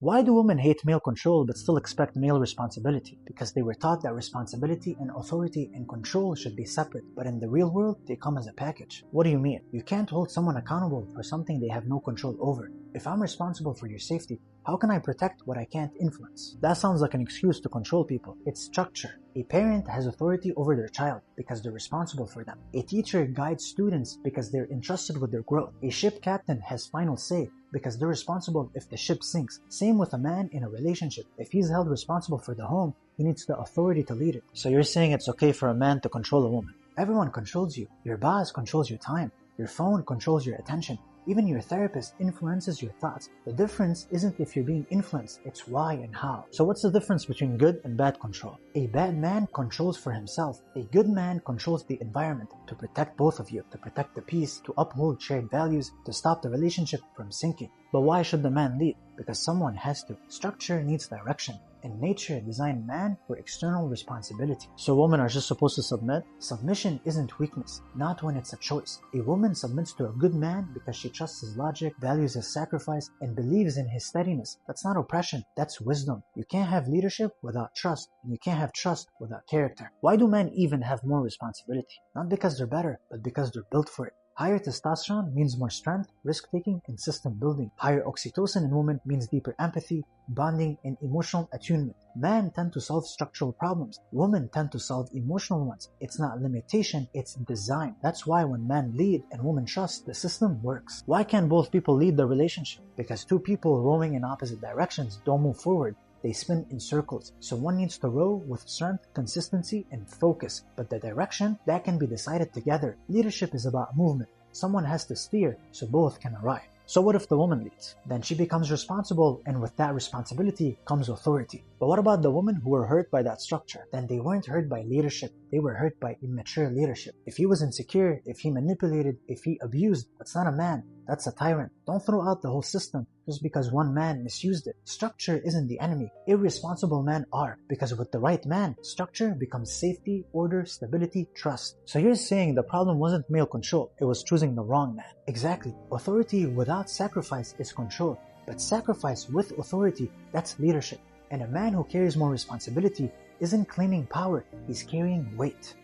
Why do women hate male control but still expect male responsibility? Because they were taught that responsibility and authority and control should be separate, but in the real world, they come as a package. What do you mean? You can't hold someone accountable for something they have no control over. If I'm responsible for your safety, how can I protect what I can't influence? That sounds like an excuse to control people. It's structure. A parent has authority over their child because they're responsible for them. A teacher guides students because they're entrusted with their growth. A ship captain has final say because they're responsible if the ship sinks. Same with a man in a relationship. If he's held responsible for the home, he needs the authority to lead it. So you're saying it's okay for a man to control a woman? Everyone controls you. Your boss controls your time. Your phone controls your attention. Even your therapist influences your thoughts. The difference isn't if you're being influenced, it's why and how. So what's the difference between good and bad control? A bad man controls for himself. A good man controls the environment to protect both of you, to protect the peace, to uphold shared values, to stop the relationship from sinking. But why should the man lead? Because someone has to. Structure needs direction. And nature designed man for external responsibility. So women are just supposed to submit? Submission isn't weakness, not when it's a choice. A woman submits to a good man because she trusts his logic, values his sacrifice, and believes in his steadiness. That's not oppression, that's wisdom. You can't have leadership without trust, and you can't have trust without character. Why do men even have more responsibility? Not because they're better, but because they're built for it. Higher testosterone means more strength, risk-taking, and system building. Higher oxytocin in women means deeper empathy, bonding, and emotional attunement. Men tend to solve structural problems. Women tend to solve emotional ones. It's not limitation, it's design. That's why when men lead and women trust, the system works. Why can't both people lead the relationship? Because two people rowing in opposite directions don't move forward. They spin in circles. So one needs to row with strength, consistency, and focus. But the direction, that can be decided together. Leadership is about movement. Someone has to steer so both can arrive. So what if the woman leads? Then she becomes responsible, and with that responsibility comes authority. But what about the women who were hurt by that structure? Then they weren't hurt by leadership. They were hurt by immature leadership. If he was insecure, if he manipulated, if he abused, that's not a man. That's a tyrant. Don't throw out the whole system just because one man misused it. Structure isn't the enemy. Irresponsible men are. Because with the right man, structure becomes safety, order, stability, trust. So you're saying the problem wasn't male control. It was choosing the wrong man. Exactly. Authority without sacrifice is control. But sacrifice with authority, that's leadership. And a man who carries more responsibility isn't claiming power, he's carrying weight.